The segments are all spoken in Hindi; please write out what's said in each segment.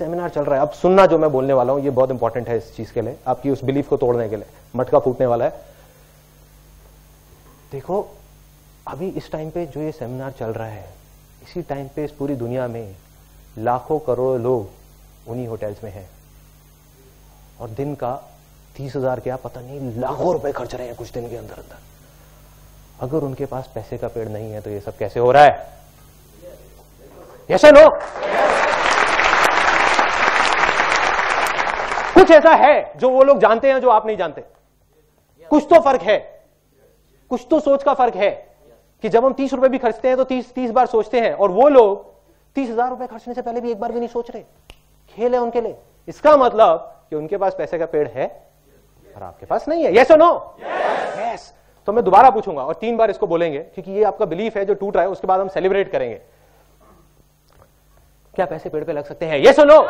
सेमिनार चल रहा है, अब सुनना जो मैं बोलने वाला हूं ये बहुत इंपॉर्टेंट है इस चीज के लिए, आपकी उस बिलीफ को तोड़ने के लिए, मटका फूटने वाला है। देखो अभी इस टाइम पे जो ये सेमिनार चल रहा है, इसी टाइम पे इस पूरी दुनिया में लाखों करोड़ों लोग उन्हीं होटल्स में हैं और दिन का 30,000 क्या पता नहीं लाखों रुपए खर्च रहे हैं कुछ दिन के अंदर अंदर। अगर उनके पास पैसे का पेड़ नहीं है तो ये सब कैसे हो रहा है? यस और नो? कुछ ऐसा है जो वो लोग जानते हैं जो आप नहीं जानते, कुछ तो फर्क है, कुछ तो सोच का फर्क है कि जब हम 30 रुपए भी खर्चते हैं तो 30 बार सोचते हैं और वो लोग 30,000 रुपए खर्चने से पहले भी एक बार भी नहीं सोच रहे। खेल है उनके लिए। इसका मतलब कि उनके पास पैसे का पेड़ है और आपके पास नहीं है। यस और नो? यस। तो मैं दोबारा पूछूंगा और 3 बार इसको बोलेंगे क्योंकि ये आपका बिलीफ है जो टूट रहा है, उसके बाद हम सेलिब्रेट करेंगे। क्या पैसे पेड़ पे लग सकते हैं? यस और नो?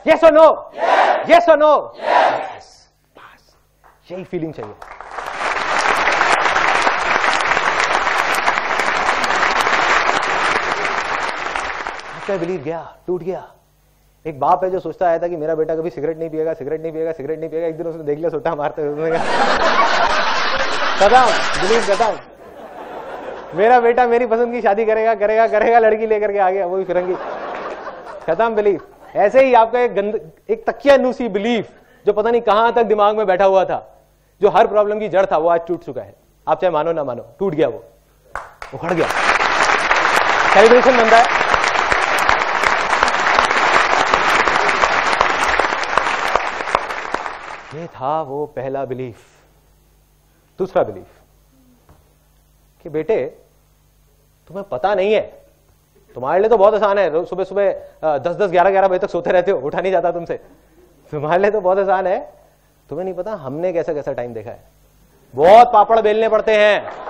यस और नो? यस और नो? यस। बस यही फीलिंग चाहिए। आपका बिलीफ गया, टूट गया। एक बाप है जो सोचता आया था कि मेरा बेटा कभी सिगरेट नहीं पिएगा, सिगरेट नहीं पिएगा, सिगरेट नहीं पिएगा। एक दिन उसने देख लिया सुट्टा मारते हुए, खत्म, बिलीफ खत्म। मेरा बेटा मेरी पसंद की शादी करेगा करेगा करेगा, लड़की लेकर के आ गया, वो भी फिरंगी, खत्म बिलीफ। ऐसे ही आपका एक तकियानुसी बिलीफ जो पता नहीं कहां तक दिमाग में बैठा हुआ था, जो हर प्रॉब्लम की जड़ था, वो आज टूट चुका है। आप चाहे मानो ना मानो, टूट गया, वो उखड़ गया। सेलिब्रेशन बनता है। ये था वो पहला बिलीफ। दूसरा बिलीफ कि बेटे तुम्हें पता नहीं है, तुम्हारे लिए तो बहुत आसान है, सुबह सुबह 10-10, 11-11 बजे तक सोते रहते हो, उठा नहीं जाता तुमसे। तुम्हारे लिए तो बहुत आसान है, तुम्हें नहीं पता हमने कैसा कैसा टाइम देखा है। बहुत पापड़ बेलने पड़ते हैं।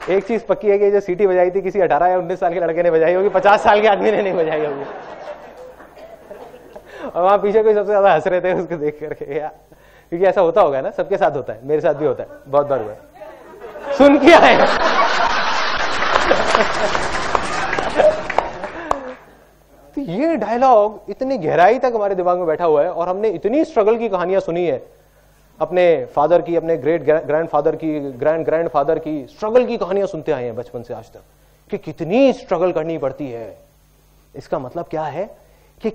एक चीज पक्की है कि जो सीटी बजाई थी किसी 18 या 19 साल के लड़के ने बजाई होगी, 50 साल के आदमी ने नहीं बजाई होगी। और वहां पीछे कोई सबसे ज्यादा हंस रहे थे उसको देख करके, यार क्योंकि ऐसा होता होगा ना, सबके साथ होता है, मेरे साथ भी होता है, बहुत बार हुआ है, सुन किया है। तो ये डायलॉग इतनी गहराई तक हमारे दिमाग में बैठा हुआ है और हमने इतनी स्ट्रगल की कहानियां सुनी है, अपने फादर की, अपने ग्रेट ग्रैंडफादर की, ग्रैंडफादर की स्ट्रगल की कहानियां सुनते आए हैं बचपन से आज तक कि कितनी स्ट्रगल करनी पड़ती है। इसका मतलब क्या है कि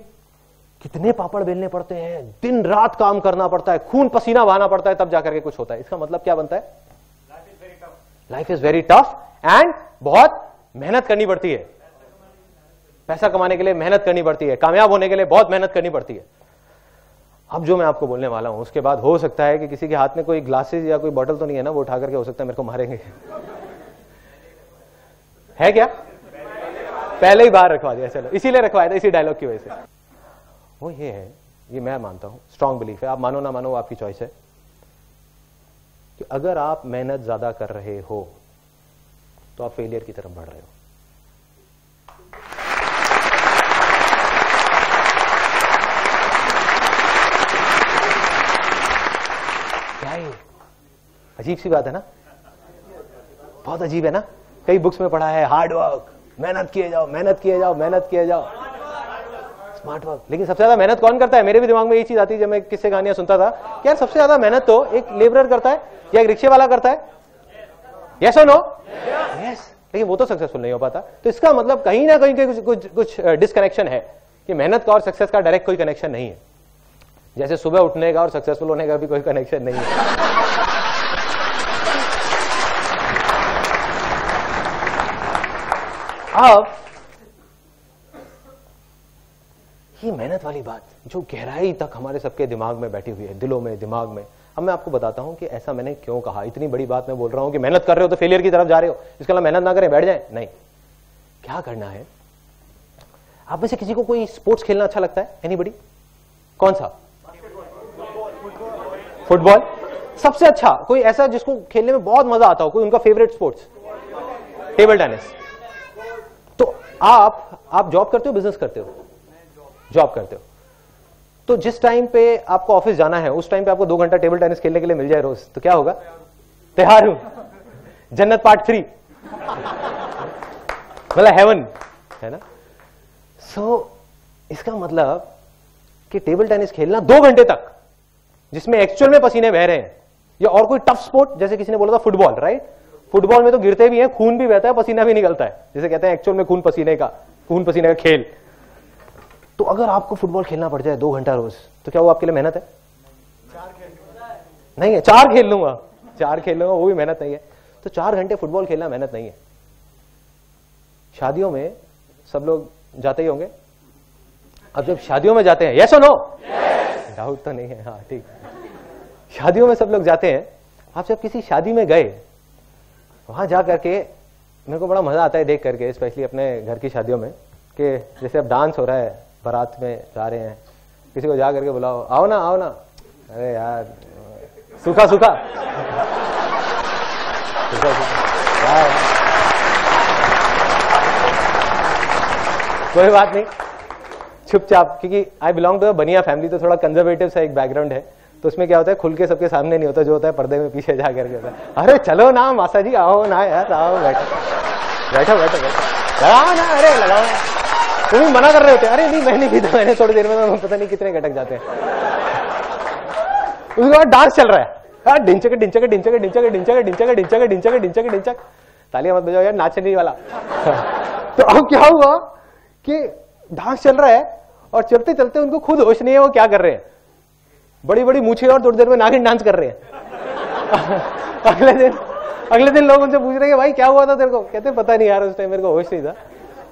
कितने पापड़ बेलने पड़ते हैं, दिन रात काम करना पड़ता है, खून पसीना बहाना पड़ता है, तब जाकर के कुछ होता है। इसका मतलब क्या बनता है? Life is very tough and बहुत मेहनत करनी पड़ती है। पैसा कमाने के लिए मेहनत करनी पड़ती है, कामयाब होने के लिए बहुत मेहनत करनी पड़ती है। अब जो मैं आपको बोलने वाला हूं उसके बाद हो सकता है कि किसी के हाथ में कोई ग्लासेस या कोई बॉटल तो नहीं है ना, वो उठा करके हो सकता है मेरे को मारेंगे। है क्या? पहले ही बाहर रखवा दिया, चलो इसीलिए रखवाया था, इसी डायलॉग की वजह से। वो ये है, ये मैं मानता हूं, स्ट्रांग बिलीफ है, आप मानो ना मानो आपकी चॉइस है, कि अगर आप मेहनत ज्यादा कर रहे हो तो आप फेलियर की तरफ बढ़ रहे हो। अजीब सी बात है ना, बहुत अजीब है ना। कई बुक्स में पढ़ा है हार्ड वर्क, मेहनत किए जाओ, मेहनत किए जाओ, मेहनत किए जाओ, स्मार्ट वर्क। लेकिन सबसे ज्यादा मेहनत कौन करता है? मेरे भी दिमाग में ये चीज आती है जब मैं किससे कहानियां सुनता था कि यार सबसे ज्यादा मेहनत तो एक लेबरर करता है या एक रिक्शे वाला करता है। यस और नो? यस। लेकिन वो तो सक्सेसफुल नहीं हो पाता। तो इसका मतलब कहीं ना कहीं कुछ डिस्कनेक्शन है कि मेहनत का और सक्सेस का डायरेक्ट कोई कनेक्शन नहीं है। जैसे सुबह उठने का और सक्सेसफुल होने का भी कोई कनेक्शन नहीं है। अब ये मेहनत वाली बात जो गहराई तक हमारे सबके दिमाग में बैठी हुई है, दिलों में, दिमाग में, अब मैं आपको बताता हूं कि ऐसा मैंने क्यों कहा। इतनी बड़ी बात मैं बोल रहा हूं कि मेहनत कर रहे हो तो फेलियर की तरफ जा रहे हो, इसके अलावा मेहनत ना करें बैठ जाए, नहीं। क्या करना है? आप में से किसी को कोई स्पोर्ट्स खेलना अच्छा लगता है? एनीबॉडी? कौन सा? फुटबॉल सबसे अच्छा? कोई ऐसा जिसको खेलने में बहुत मजा आता हो, कोई उनका फेवरेट स्पोर्ट्स? Table tennis. तो आप जॉब करते हो, बिजनेस करते हो? जॉब करते हो। तो जिस टाइम पे आपको ऑफिस जाना है उस टाइम पे आपको 2 घंटा टेबल टेनिस खेलने के लिए मिल जाए रोज, तो क्या होगा? तैयार हूं। जन्नत पार्ट 3, मतलब हेवन, है ना। सो इसका मतलब कि टेबल टेनिस खेलना 2 घंटे तक, जिसमें एक्चुअल में पसीने बह रहे हैं, या और कोई टफ स्पोर्ट, जैसे किसी ने बोला था फुटबॉल, राइट, फुटबॉल में तो गिरते भी हैं, खून भी बहता है, पसीना भी निकलता है, जैसे कहते हैं एक्चुअल में खून पसीने का खेल। तो अगर आपको फुटबॉल खेलना पड़ जाए 2 घंटा रोज, तो क्या वो आपके लिए मेहनत है? नहीं है। 4 खेल लूंगा, वो भी मेहनत नहीं है। तो 4 घंटे फुटबॉल खेलना मेहनत नहीं है। शादियों में सब लोग जाते ही होंगे। अब जब शादियों में जाते हैं, यस और नो? डाउट तो नहीं है, हाँ ठीक। शादियों में सब लोग जाते हैं। आप जब किसी शादी में गए, वहां जा करके मेरे को बड़ा मजा आता है देख करके, स्पेशली अपने घर की शादियों में, कि जैसे अब डांस हो रहा है, बारात में जा रहे हैं, किसी को जा करके बुलाओ, आओ ना आओ ना, अरे यार सूखा सूखा कोई बात नहीं, चुपचाप, क्योंकि आई बिलोंग टू बनिया फैमिली, तो थोड़ा कंजर्वेटिव सा एक बैकग्राउंड है, तो उसमें क्या होता है, खुल के सबके सामने नहीं होता, जो होता है पर्दे में पीछे जा करके होता है। अरे चलो ना मासा जी, आओ ना यार, आओ बैठो बैठो बैठो बैठो, लगाओ ना, अरे लगाओ ना। तुम भी मना कर रहे होते, अरे नहीं मैं नहीं पीता, मैंने थोड़ी देर में पता नहीं कितने घटक जाते हैं। उसके बाद डांस चल रहा है, डिंचक डिंचक डिंचक डिंचक डिंचक डिंचक डिंचक डिंचक डिंचक डिंचक, तालियां मत बजाओ यार, नाचने वाला। तो अब क्या हुआ कि डांस चल रहा है और चलते चलते उनको खुद होश नहीं है वो क्या कर रहे हैं, बड़ी बड़ी मूछें और थोड़ी देर में नागिन डांस कर रहे हैं। अगले दिन लोग उनसे पूछ रहे हैं भाई क्या हुआ था तेरे को, कहते पता नहीं यार, उस टाइम मेरे को होश नहीं था।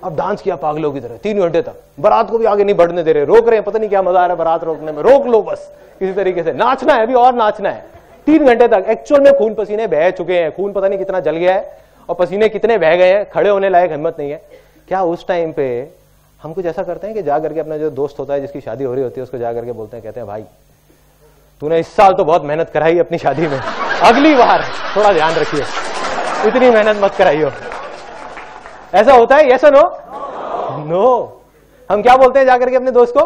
अब डांस किया पागलों की तरह 3 घंटे तक, बारात को भी आगे नहीं बढ़ने दे रहे, रोक रहे हैं, पता नहीं क्या मजा आ रहा है बारात रोकने में, रोक लो बस किसी तरीके से, नाचना है अभी और नाचना है। 3 घंटे तक एक्चुअल में खून पसीने बह चुके हैं, खून पता नहीं कितना जल गया है और पसीने कितने बह गए हैं, खड़े होने लायक हिम्मत नहीं है। क्या उस टाइम पे हम कुछ ऐसा करते हैं कि जा करके अपना जो दोस्त होता है जिसकी शादी हो रही होती है उसको जा करके बोलते हैं, कहते हैं भाई तूने इस साल तो बहुत मेहनत कराई अपनी शादी में, अगली बार थोड़ा ध्यान रखिए, इतनी मेहनत मत कराइयो। ऐसा होता है? यस और नो? नो। हम क्या बोलते हैं जाकर के अपने दोस्त को,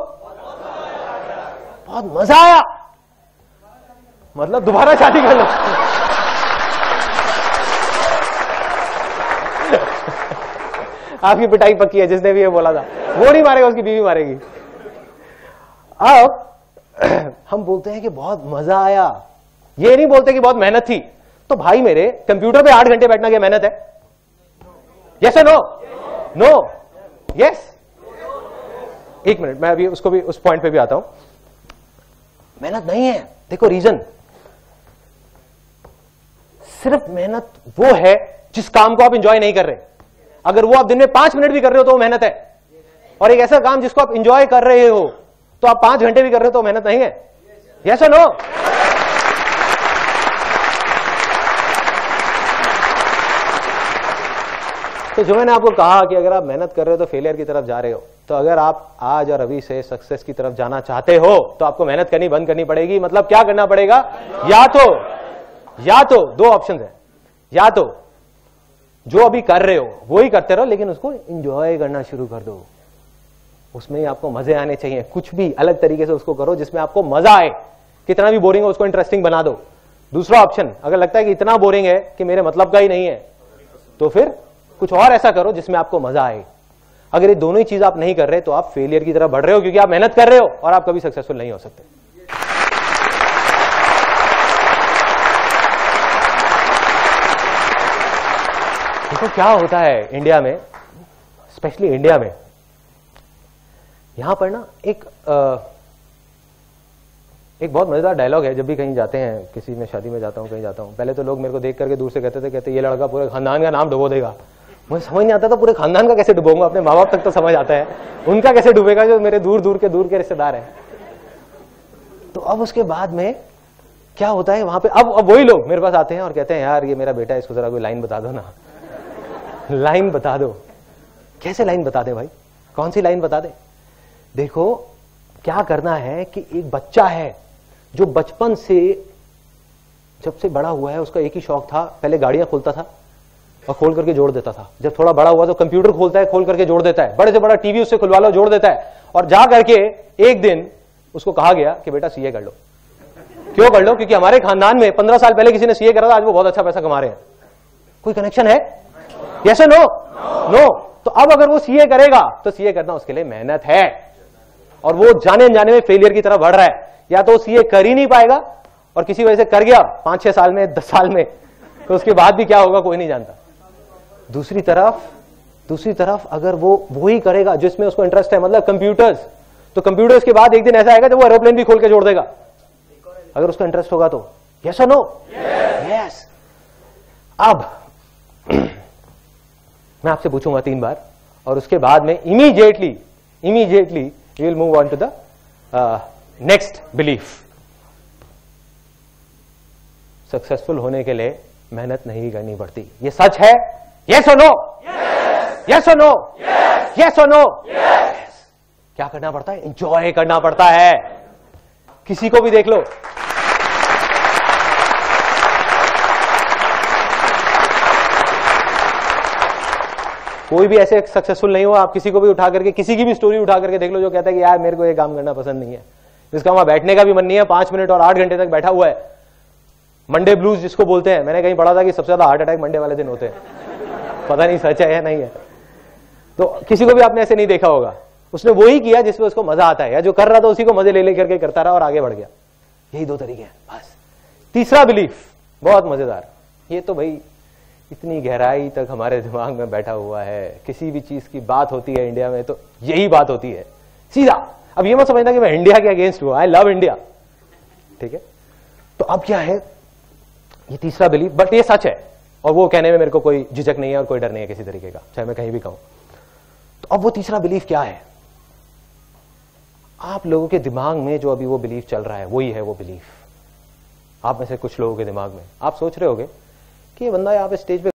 बहुत मजा आया, मतलब दोबारा शादी कर लो। आपकी पिटाई पक्की है, जिसने भी ये बोला था वो नहीं मारेगा, उसकी बीवी मारेगी। अब हम बोलते हैं कि बहुत मजा आया, ये नहीं बोलते कि बहुत मेहनत थी। तो भाई मेरे, कंप्यूटर पे 8 घंटे बैठना क्या मेहनत है? यस और नो? नो? यस? एक मिनट, मैं अभी उसको भी उस पॉइंट पे भी आता हूं। मेहनत नहीं है, देखो रीजन, सिर्फ मेहनत वो है जिस काम को आप इंजॉय नहीं कर रहे। अगर वो आप दिन में 5 मिनट भी कर रहे हो तो वो मेहनत है, और एक ऐसा काम जिसको आप इंजॉय कर रहे हो तो आप 5 घंटे भी कर रहे हो तो मेहनत नहीं है। यस और नो? तो जो मैंने आपको कहा कि अगर आप मेहनत कर रहे हो तो फेलियर की तरफ जा रहे हो, तो अगर आप आज और अभी से सक्सेस की तरफ जाना चाहते हो तो आपको मेहनत करनी बंद करनी पड़ेगी। मतलब क्या करना पड़ेगा? या तो 2 ऑप्शन है, या तो जो अभी कर रहे हो वो ही करते रहो, लेकिन उसको एंजॉय करना शुरू कर दो, उसमें ही आपको मजे आने चाहिए। कुछ भी अलग तरीके से उसको करो जिसमें आपको मजा आए, कितना भी बोरिंग हो उसको इंटरेस्टिंग बना दो। दूसरा ऑप्शन, अगर लगता है कि इतना बोरिंग है कि मेरे मतलब का ही नहीं है, तो फिर कुछ और ऐसा करो जिसमें आपको मजा आए। अगर ये दोनों ही चीज आप नहीं कर रहे तो आप फेलियर की तरफ बढ़ रहे हो, क्योंकि आप मेहनत कर रहे हो और आप कभी सक्सेसफुल नहीं हो सकते। देखो क्या होता है इंडिया में, स्पेशली इंडिया में, यहां पर ना एक बहुत मजेदार डायलॉग है। जब भी कहीं जाते हैं, किसी में शादी में जाता हूं, कहीं जाता हूं, पहले तो लोग मेरे को देख करके दूर से कहते ये लड़का पूरे खानदान का नाम डुबो देगा। मुझे समझ नहीं आता था पूरे खानदान का कैसे डुबोऊंगा, अपने माँ बाप तक तो समझ आता है, उनका कैसे डूबेगा जो मेरे दूर दूर के रिश्तेदार हैं। तो अब उसके बाद में क्या होता है वहां पे, अब वही लोग मेरे पास आते हैं और कहते हैं यार ये मेरा बेटा है, इसको जरा कोई लाइन बता दो ना, लाइन बता दो। कैसे लाइन बता दे भाई, कौन सी लाइन बता दे? देखो क्या करना है कि एक बच्चा है जो बचपन से जब से बड़ा हुआ है, उसका एक ही शौक था, पहले गाड़ियां खोलता था और खोल करके जोड़ देता था। जब थोड़ा बड़ा हुआ तो कंप्यूटर खोलता है, खोल करके जोड़ देता है, बड़े से बड़ा टीवी उससे खुलवा लो, जोड़ देता है। और जा करके एक दिन उसको कहा गया कि बेटा सीए कर लो। क्यों कर लो? क्योंकि हमारे खानदान में 15 साल पहले किसी ने सीए करा था, आज वो बहुत अच्छा पैसा कमा रहे हैं। कोई कनेक्शन है? यस और नो? नो। तो अब अगर वो सीए करेगा तो सीए करना उसके लिए मेहनत है, और वो जाने अनजाने में फेलियर की तरफ बढ़ रहा है। या तो सीए कर ही नहीं पाएगा, और किसी वजह से कर गया 5-6 साल में, 10 साल में, तो उसके बाद भी क्या होगा कोई नहीं जानता। दूसरी तरफ अगर वो ही करेगा जिसमें उसको इंटरेस्ट है, मतलब कंप्यूटर्स, तो कंप्यूटर्स के बाद एक दिन ऐसा आएगा जब वो एरोप्लेन भी खोल के जोड़ देगा, अगर उसका इंटरेस्ट होगा तो। यस और नो? यस। अब मैं आपसे पूछूंगा 3 बार, और उसके बाद में immediately we will move on to the next belief. Successful होने के लिए मेहनत नहीं करनी पड़ती, ये सच है? यस और नो? यस और नो? यस और नो? क्या करना पड़ता है? एंजॉय करना पड़ता है। किसी को भी देख लो, कोई भी ऐसे सक्सेसफुल नहीं हुआ, आप किसी को भी उठा करके, किसी की भी स्टोरी उठा करके देख लो जो कहता है कि यार मेरे को ये काम करना पसंद नहीं है, जिसका वहां बैठने का भी मन नहीं है, 5 मिनट और 8 घंटे तक बैठा हुआ है। मंडे ब्लूज जिसको बोलते हैं, मैंने कहीं पढ़ा था कि सबसे ज्यादा हार्ट अटैक मंडे वाले दिन होते हैं, पता नहीं सच है या नहीं है। तो किसी को भी आपने ऐसे नहीं देखा होगा, उसने वही किया जिसमें उसको मजा आता है, या जो कर रहा था उसी को मजे ले करके करता रहा और आगे बढ़ गया। यही 2 तरीके हैं बस। तीसरा बिलीफ बहुत मजेदार, ये तो भाई इतनी गहराई तक हमारे दिमाग में बैठा हुआ है, किसी भी चीज की बात होती है इंडिया में तो यही बात होती है सीधा। अब ये मत समझना कि मैं इंडिया के अगेंस्ट हूं, आई लव इंडिया, ठीक है। तो अब क्या है, ये तीसरा बिलीफ, बट ये सच है, और वो कहने में मेरे को कोई झिझक नहीं है और कोई डर नहीं है किसी तरीके का, चाहे मैं कहीं भी कहूं। तो अब वो तीसरा बिलीफ क्या है? आप लोगों के दिमाग में जो अभी वो बिलीफ चल रहा है, वही है वो बिलीफ। आप में से कुछ लोगों के दिमाग में, आप सोच रहे होगे कि ये बंदा यहाँ पे स्टेज पे